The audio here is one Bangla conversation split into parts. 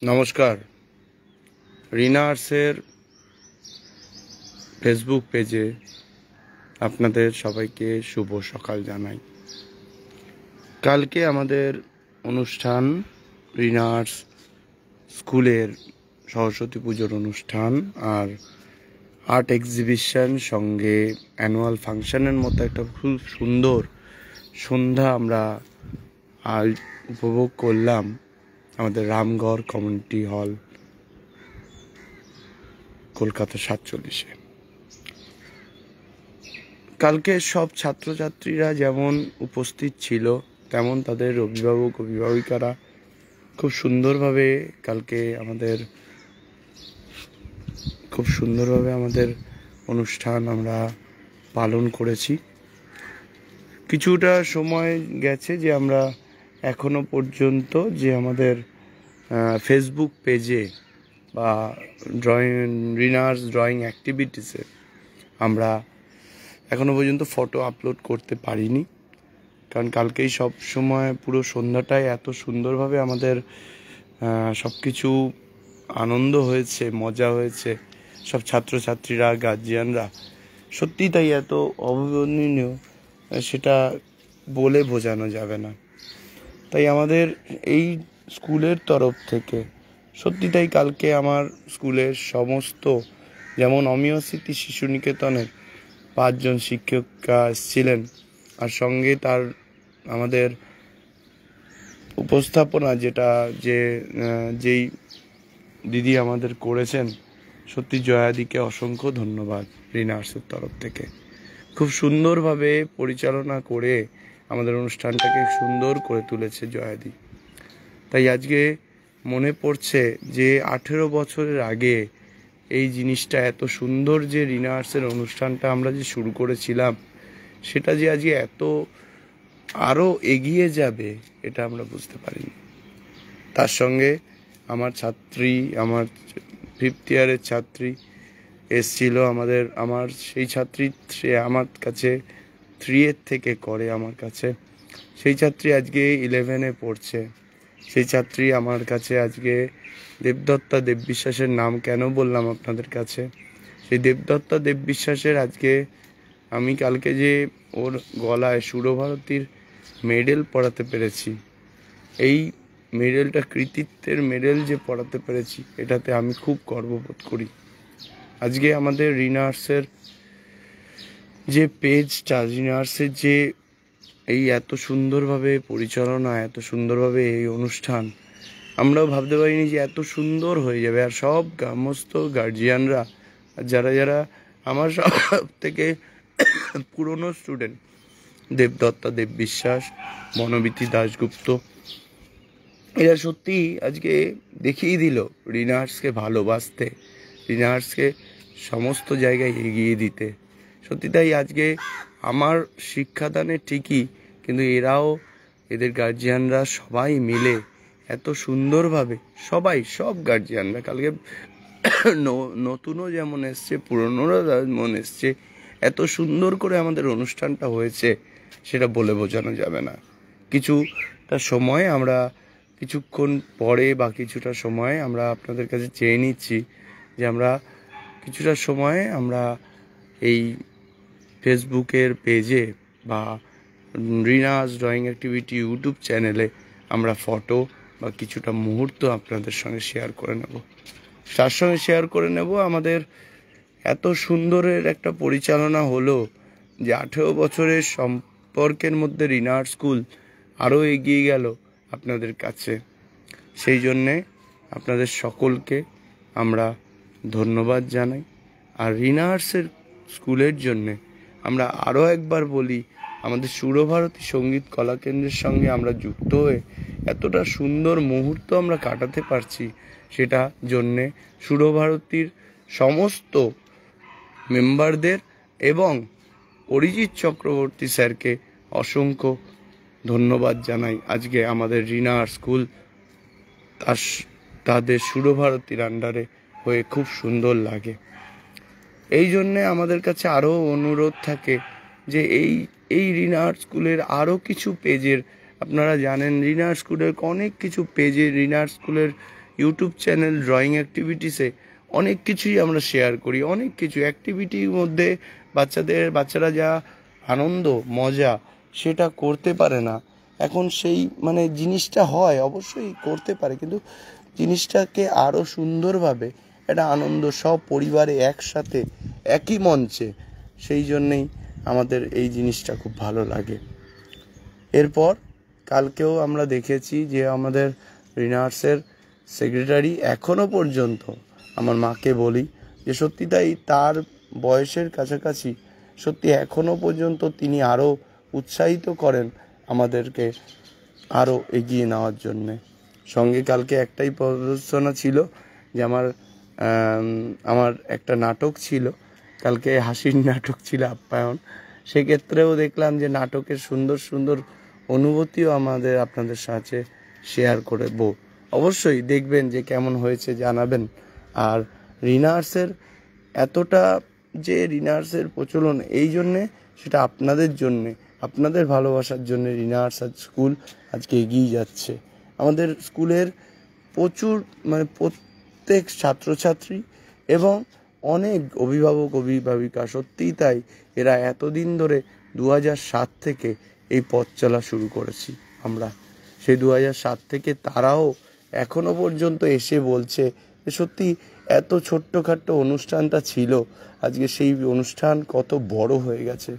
নমস্কার। রিনা আর্টসের ফেসবুক পেজে আপনাদের সবাইকে শুভ সকাল জানাই। কালকে আমাদের অনুষ্ঠান, রিনা আর্টস স্কুলের সরস্বতী পুজোর অনুষ্ঠান আর আর্ট এক্সিবিশন সঙ্গে অ্যানুয়াল ফাংশনের মতো একটা খুব সুন্দর সন্ধ্যা আমরা আজ উপভোগ করলাম আমাদের রামগড় কমিউনিটি হল, কলকাতা 47-এ। কালকে সব ছাত্রছাত্রীরা যেমন উপস্থিত ছিল, তেমন তাদের অভিভাবক অভিভাবিকারা খুব সুন্দরভাবে কালকে আমাদের অনুষ্ঠান আমরা পালন করেছি। কিছুটা সময় গেছে যে আমরা এখনো পর্যন্ত যে আমাদের ফেসবুক পেজে বা রিনা আর্টস ড্রয়িং অ্যাক্টিভিটিসে আমরা এখনো পর্যন্ত ফটো আপলোড করতে পারিনি, কারণ কালকেই সব সময় পুরো সন্ধ্যাটায় এত সুন্দরভাবে আমাদের সব কিছু আনন্দ হয়েছে, মজা হয়েছে, সব ছাত্রছাত্রীরা, গার্জিয়ানরা সত্যিই তাই এত অভাবনীয়, সেটা বলে বোঝানো যাবে না। তাই আমাদের এই স্কুলের তরফ থেকে সত্যি তাই কালকে আমার স্কুলের সমস্ত, যেমন অমিয় স্মৃতি শিশু নিকেতনের 5 জন শিক্ষিকা এসেছিলেন, আর সঙ্গে তার আমাদের উপস্থাপনা যেই দিদি আমাদের করেছেন, সত্যি জয়াদিকে অসংখ্য ধন্যবাদ রিনা আর্টসের তরফ থেকে। খুব সুন্দরভাবে পরিচালনা করে আমাদের অনুষ্ঠানটাকে সুন্দর করে তুলেছে জয়াদি। তাই আজকে মনে পড়ছে যে 18 বছরের আগে এই জিনিসটা এত সুন্দর, যে রিনা আর্টসের অনুষ্ঠানটা আমরা যে শুরু করেছিলাম, সেটা যে আজকে এত আরও এগিয়ে যাবে এটা আমরা বুঝতে পারিনি। তার সঙ্গে আমার ফিফথ ইয়ারের ছাত্রী এসছিল আমার সেই ছাত্রী, সে আমার কাছে 3 থেকে করে আমার কাছে। সেই ছাত্রী আজকে 11-এ পড়ছে। সেই ছাত্রী আমার কাছে আজকে দেবদত্তা দেববিশ্বাসের নাম কেন বললাম আপনাদের কাছে, সেই দেবদত্তা দেববিশ্বাসের আজকে আমি কালকে যে ওর গলায় সুরভারতীর মেডেল পরাতে পেরেছি, এই মেডেলটা কৃতিত্বের মেডেল যে পরাতে পেরেছি, এটাতে আমি খুব গর্ববোধ করি। আজকে আমাদের রিনা আর্টসের যে পেজটা, রিনা আর্টসের যে এই এত সুন্দরভাবে পরিচালনা, এত সুন্দরভাবে এই অনুষ্ঠান, আমরাও ভাবতে পারিনি যে এত সুন্দর হয়ে যাবে। আর সব সমস্ত গার্জিয়ানরা, যারা আমার সব থেকে পুরনো স্টুডেন্ট, দেবদত্তা দেববিশ্বাস, বনবিতি দাশগুপ্ত, এরা সত্যি আজকে দেখিয়ে দিল রিনা আর্টসকে ভালোবাসতে, রিনা আর্টসকে সমস্ত জায়গায় এগিয়ে দিতে। সত্যি তাই আজকে আমার শিক্ষাদানে ঠিকই, কিন্তু এদের গার্জিয়ানরা সবাই মিলে এত সুন্দরভাবে, সব গার্জিয়ানরা কালকে নতুনও যেমন এসছে, পুরনোরা যেমন এসছে, এত সুন্দর করে আমাদের অনুষ্ঠানটা হয়েছে, সেটা বলে বোঝানো যাবে না। কিছুক্ষণ পরে বা কিছুটা সময় আমরা আপনাদের কাছে চেয়ে নিচ্ছি যে আমরা কিছুটা সময় আমরা এই ফেসবুকের পেজে বা রিনা আর্টস ড্রয়িং অ্যাক্টিভিটি ইউটিউব চ্যানেলে আমরা ফটো বা কিছুটা মুহূর্ত আপনাদের সঙ্গে শেয়ার করে নেব। তার সঙ্গে শেয়ার করে নেব আমাদের এত সুন্দরের একটা পরিচালনা হলো, যে 18 বছরের সম্পর্কের মধ্যে রিনা আর্টস স্কুল আরও এগিয়ে গেল আপনাদের কাছে। সেই জন্যে আপনাদের সকলকে আমরা ধন্যবাদ জানাই। আর রিনা আর্টসের স্কুলের জন্যে আমরা আরও একবার বলি, আমাদের সুরভারতী সঙ্গীত কলাকেন্দ্রের সঙ্গে আমরা যুক্ত হয়ে এতটা সুন্দর মুহূর্ত আমরা কাটাতে পারছি, সেটা জন্যে সুরভারতীর সমস্ত মেম্বারদের এবং অরিজিৎ চক্রবর্তী স্যারকে অসংখ্য ধন্যবাদ জানাই। আজকে আমাদের রিনা আর্টস স্কুল তাদের সুরভারতীর আন্ডারে হয়ে খুব সুন্দর লাগে। এই জন্যে আমাদের কাছে আরও অনুরোধ থাকে যে এই রিনা আর্টস স্কুলের আরও কিছু পেজের, আপনারা জানেন রিনা আর্টস স্কুলের অনেক কিছু পেজে রিনা আর্টস স্কুলের ইউটিউব চ্যানেল ড্রয়িং অ্যাক্টিভিটিসে অনেক কিছুই আমরা শেয়ার করি, অনেক কিছু অ্যাক্টিভিটির মধ্যে বাচ্চারা যা আনন্দ মজা সেটা করতে পারে না। এখন সেই মানে জিনিসটা হয়, অবশ্যই করতে পারে, কিন্তু জিনিসটাকে আরও সুন্দরভাবে একটা আনন্দ সব পরিবারে একসাথে একই মঞ্চে, সেই জন্যেই আমাদের এই জিনিসটা খুব ভালো লাগে। এরপর কালকেও আমরা দেখেছি যে আমাদের রিনার্সের সেক্রেটারি এখনও পর্যন্ত, আমার মাকে বলি যে সত্যি তাই, তার বয়সের কাছাকাছি সত্যি এখনও পর্যন্ত তিনি আরও উৎসাহিত করেন আমাদেরকে আরও এগিয়ে নেওয়ার জন্যে। সঙ্গে কালকে একটাই প্রদর্শনা ছিল যে আমার একটা নাটক ছিল কালকে, হাসির নাটক ছিল আপ্যায়ন। সেক্ষেত্রেও দেখলাম যে নাটকের সুন্দর সুন্দর অনুভূতিও আপনাদের সাথে শেয়ার করব। অবশ্যই দেখবেন যে কেমন হয়েছে, জানাবেন। আর রিনার্সের এতটা যে রিনার্সের প্রচলন এই জন্যে, সেটা আপনাদের জন্যে, আপনাদের ভালোবাসার জন্য রিনার্স স্কুল আজকে এগিয়ে যাচ্ছে। আমাদের স্কুলের প্রচুর মানে প্রত্যেক ছাত্রছাত্রী এবং অনেক অভিভাবক অভিভাবিকা, সত্যিই তাই, এরা এতদিন ধরে 2007 থেকে এই পথ চলা শুরু করেছি আমরা। সেই 2007 থেকে তারাও এখনো পর্যন্ত এসে বলছে যে সত্যি এত ছোট্টখাট্ট অনুষ্ঠানটা ছিল, আজকে সেই অনুষ্ঠান কত বড় হয়ে গেছে।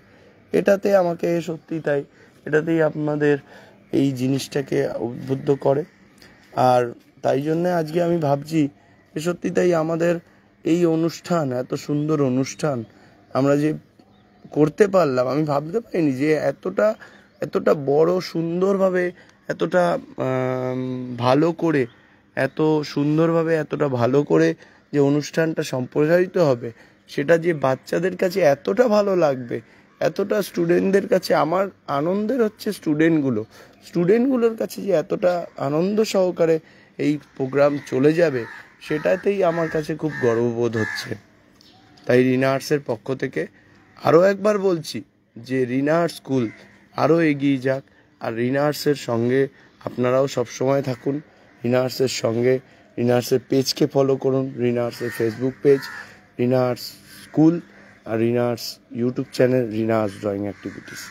এটাতে আমাকে সত্যি তাই, এটাতেই আপনাদের এই জিনিসটাকে উদ্বুদ্ধ করে। আর তাই জন্যে আজকে আমি ভাবছি যে সত্যি তাই আমাদের এই অনুষ্ঠান, এত সুন্দর অনুষ্ঠান আমরা যে করতে পারলাম, আমি ভাবতে পারিনি যে এতটা বড় সুন্দরভাবে, এতটা ভালো করে, এত সুন্দরভাবে, এতটা ভালো করে যে অনুষ্ঠানটা সম্প্রসারিত হবে, সেটা যে বাচ্চাদের কাছে এতটা ভালো লাগবে, এতটা স্টুডেন্টদের কাছে, আমার আনন্দের হচ্ছে স্টুডেন্টগুলোর কাছে যে এতটা আনন্দ সহকারে এই প্রোগ্রাম চলে যাবে, সেটাতেই আমার কাছে খুব গর্ববোধ হচ্ছে। তাই রিনার্সের পক্ষ থেকে আরও একবার বলছি যে রিনার্স স্কুল আরও এগিয়ে যাক। আর রিনার্সের সঙ্গে আপনারাও সবসময় থাকুন, রিনার্সের সঙ্গে, রিনার্সের পেজকে ফলো করুন, রিনার্সের ফেসবুক পেজ রিনার্স স্কুল, আর রিনার্স ইউটিউব চ্যানেল রিনার্স ড্রয়িং অ্যাক্টিভিটিস।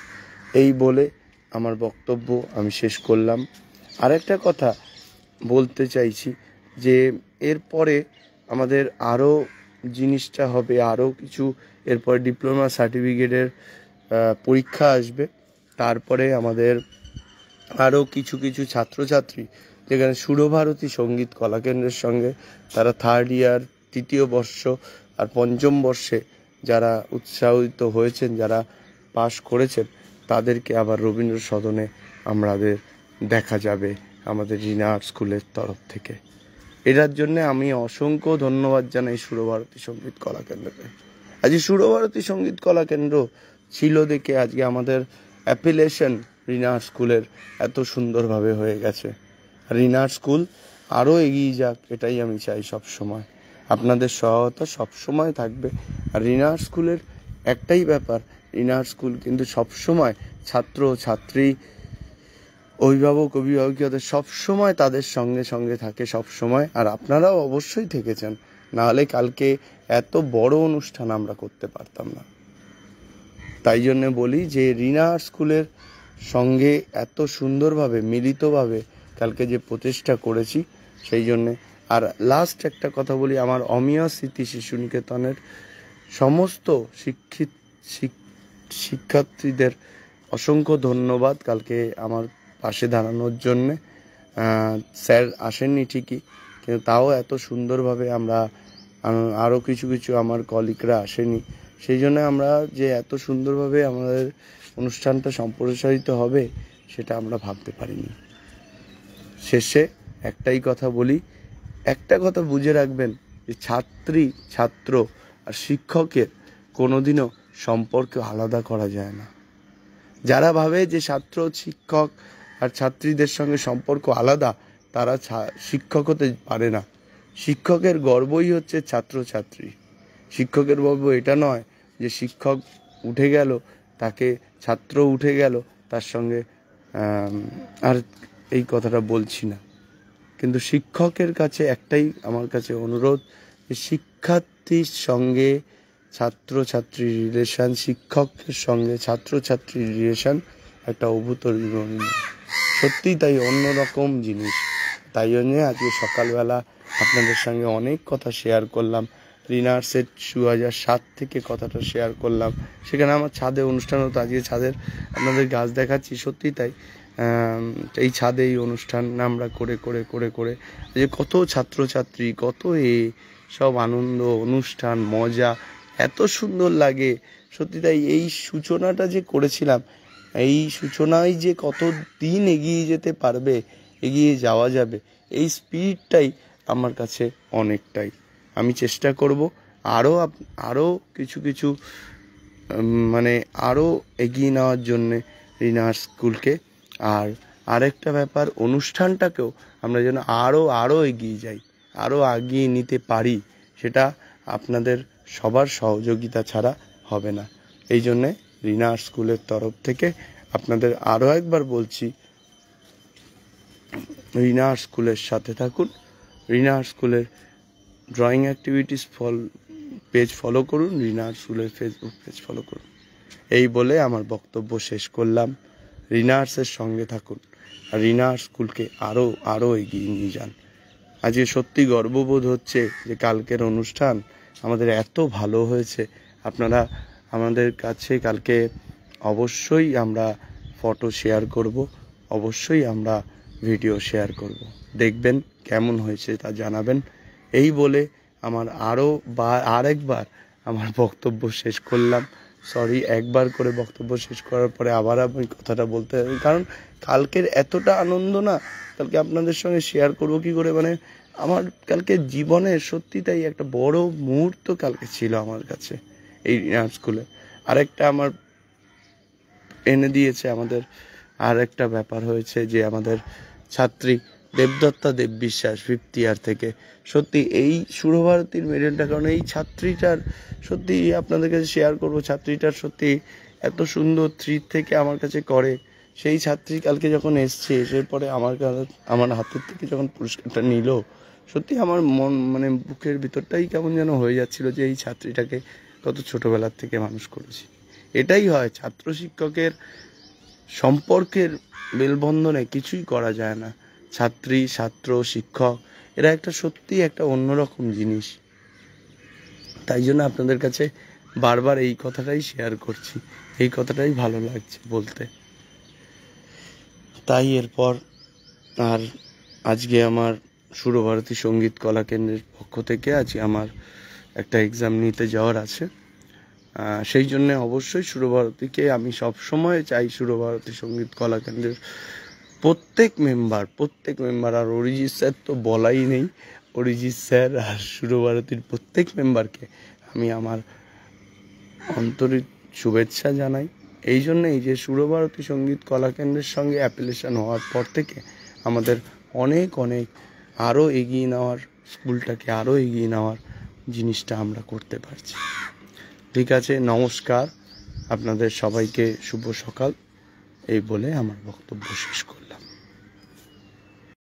এই বলে আমার বক্তব্য আমি শেষ করলাম। আরেকটা কথা বলতে চাইছি যে এরপরে আমাদের আরও জিনিসটা হবে, আরও কিছু এরপরে ডিপ্লোমা সার্টিফিকেটের পরীক্ষা আসবে। তারপরে আমাদের আরও কিছু ছাত্রছাত্রী, যেখানে সুরভারতী সঙ্গীত কলাকেন্দ্রের সঙ্গে তারা 3rd ইয়ার, 3য় বর্ষ আর 5ম বর্ষে যারা উৎসাহিত হয়েছেন, যারা পাশ করেছেন, তাদেরকে আবার রবীন্দ্র সদনে আমাদের দেখা যাবে আমাদের রিনার্স স্কুলের তরফ থেকে। এটার জন্য আমি অসংখ্য ধন্যবাদ জানাই সুরভারতী সঙ্গীত কলাকেন্দ্রকে। আজকে সুরভারতী সঙ্গীত কলাকেন্দ্র ছিল দেখে আজকে আমাদের অ্যাপিলেশন রিনার্স স্কুলের এত সুন্দরভাবে হয়ে গেছে। রিনার্স স্কুল আরও এগিয়ে যাক, এটাই আমি চাই সব সময়। আপনাদের সহায়তা সব সময় থাকবে। আর রিনার্স স্কুলের একটাই ব্যাপার, রিনার্স স্কুল কিন্তু সবসময় ছাত্র ছাত্রী, অভিভাবক অভিভাবিকাদের সবসময় তাদের সঙ্গে থাকে সবসময়। আর আপনারাও অবশ্যই থেকেছেন, নাহলে কালকে এত বড় অনুষ্ঠান আমরা করতে পারতাম না। তাই জন্য বলি যে রিনার্স স্কুলের সঙ্গে এত সুন্দরভাবে মিলিতভাবে কালকে যে প্রচেষ্টা করেছি, সেই জন্যে। আর লাস্ট একটা কথা বলি, আমার অমিয় স্মৃতি শিশু নিকেতনের সমস্ত শিক্ষার্থীদের অসংখ্য ধন্যবাদ কালকে আমার পাশে দাঁড়ানোর জন্যে। স্যার আসেননি ঠিকই, কিন্তু তাও এত সুন্দরভাবে আমরা, আরও কিছু আমার কলিগরা আসেনি, সেই জন্য আমরা যে এত সুন্দরভাবে আমাদের অনুষ্ঠানটা সম্প্রসারিত হবে সেটা আমরা ভাবতে পারিনি। শেষে একটাই কথা বলি, একটা কথা বুঝে রাখবেন যে ছাত্র আর শিক্ষকের কোনোদিনও সম্পর্ক আলাদা করা যায় না। যারা ভাবে যে ছাত্র শিক্ষক আর ছাত্রীদের সঙ্গে সম্পর্ক আলাদা, তারা শিক্ষক হতে পারে না। শিক্ষকের গর্বই হচ্ছে ছাত্রছাত্রী। শিক্ষকের গর্ব এটা নয় যে শিক্ষক উঠে গেল, তাকে ছাত্র উঠে গেল তার সঙ্গে, আর এই কথাটা বলছি না। কিন্তু শিক্ষকের কাছে একটাই আমার কাছে অনুরোধ, যে শিক্ষার্থীর সঙ্গে ছাত্রছাত্রীর রিলেশান, শিক্ষকের সঙ্গে ছাত্রছাত্রীর রিলেশান একটা অভূতপূর্ব, সত্যিই তাই অন্যরকম জিনিস। তাই জন্যে আজকে সকালবেলা আপনাদের সঙ্গে অনেক কথা শেয়ার করলাম। রিনার্সের 2007 থেকে কথাটা শেয়ার করলাম। সেখানে আমার ছাদে অনুষ্ঠান হতো, আজকে ছাদের আপনাদের গাছ দেখাচ্ছি, সত্যি তাই। এই ছাদে এই অনুষ্ঠান আমরা করে করে করে করে যে কত ছাত্রছাত্রী, কত সব আনন্দ, অনুষ্ঠান, মজা, এত সুন্দর লাগে, সত্যি তাই। এই সূচনাটা যে করেছিলাম, এই সূচনায় যে কত দিন এগিয়ে যেতে পারবে, এগিয়ে যাওয়া যাবে, এই স্পিরিটটাই আমার কাছে অনেকটাই। আমি চেষ্টা করব আরও কিছু কিছু মানে আরও এগিয়ে নেওয়ার জন্যে রিনার্স স্কুলকে। আর আরেকটা ব্যাপার, অনুষ্ঠানটাকেও আমরা যেন আরও এগিয়ে যাই, আরও এগিয়ে নিতে পারি, সেটা আপনাদের সবার সহযোগিতা ছাড়া হবে না। এই জন্যে রিনার্স স্কুলের তরফ থেকে আপনাদের আরও একবার বলছি, রিনার্স স্কুলের সাথে থাকুন। রিনার্স স্কুলের ড্রয়িং অ্যাক্টিভিটিস পেজ ফলো করুন, রিনার্স স্কুলের ফেসবুক পেজ ফলো করুন। এই বলে আমার বক্তব্য শেষ করলাম। রিনার্সের সঙ্গে থাকুন আর রিনার্স স্কুলকে আরও এগিয়ে নিয়ে যান। আজকে সত্যি গর্ববোধ হচ্ছে যে কালকের অনুষ্ঠান আমাদের এত ভালো হয়েছে। আপনারা আমাদের কাছে কালকে অবশ্যই আমরা ফটো শেয়ার করব, অবশ্যই আমরা ভিডিও শেয়ার করব, দেখবেন কেমন হয়েছে তা জানাবেন। এই বলে আমার আরেকবার আমার বক্তব্য শেষ করলাম। সরি, একবার করে বক্তব্য শেষ করার পরে আবার আমি কথাটা বলতে হবে, কারণ কালকের এতটা আনন্দ না, কালকে আপনাদের সঙ্গে শেয়ার করব কি করে, মানে আমার কালকে জীবনের সত্যি তাই একটা বড় মুহূর্ত কালকে ছিল আমার কাছে এই রিনার্স স্কুলে। আরেকটা আমার এনে দিয়েছে আমাদের, আর একটা ব্যাপার হয়েছে যে আমাদের ছাত্রী দেবদত্তা দেববিশ্বাস 5th ইয়ার থেকে, সত্যি এই সুরভারতীর মেডেলটা, কারণ এই ছাত্রীটার সত্যি আপনাদের কাছে শেয়ার করব, ছাত্রীটার সত্যি এত সুন্দর 3 থেকে আমার কাছে করে। সেই ছাত্রী কালকে যখন এসের পরে আমার হাতের থেকে যখন পুরস্কারটা নিল, সত্যি আমার মন মানে বুকের ভিতরটাই কেমন যেন হয়ে যাচ্ছিল যে এই ছাত্রীটাকে কত ছোটোবেলার থেকে মানুষ করেছি। এটাই হয়, ছাত্র শিক্ষকের সম্পর্কের মেলবন্ধনে কিছুই করা যায় না। ছাত্রী, ছাত্র, শিক্ষক এরা একটা সত্যি একটা অন্যরকম জিনিস। তাই জন্য আপনাদের কাছে বারবার এই কথাটাই শেয়ার করছি, এই কথাটাই ভালো লাগছে বলতে। তাই এরপর আর আজকে আমার সুরভারতী সঙ্গীত কলা কেন্দ্রের পক্ষ থেকে আজকে আমার একটা এক্সাম নিতে যাওয়ার আছে। সেই জন্যে অবশ্যই সুরভারতীকে আমি সবসময় চাই, সুরভারতী সঙ্গীত কলা কেন্দ্রের প্রত্যেক মেম্বার, আর অরিজিৎ স্যার তো বলাই নেই, অরিজিৎ স্যার আর সুরভারতীর প্রত্যেক মেম্বারকে আমি আমার আন্তরিক শুভেচ্ছা জানাই। এই জন্যেই যে সুরভারতী সঙ্গীত কলা কেন্দ্রের সঙ্গে অ্যাপ্লিকেশন হওয়ার পর থেকে আমাদের অনেক আরও এগিয়ে নেওয়ার, স্কুলটাকে আরও এগিয়ে নেওয়ার জিনিসটা আমরা করতে পারছি। ঠিক আছে, নমস্কার, আপনাদের সবাইকে শুভ সকাল, এই বলে আমার বক্তব্য শেষ করলাম।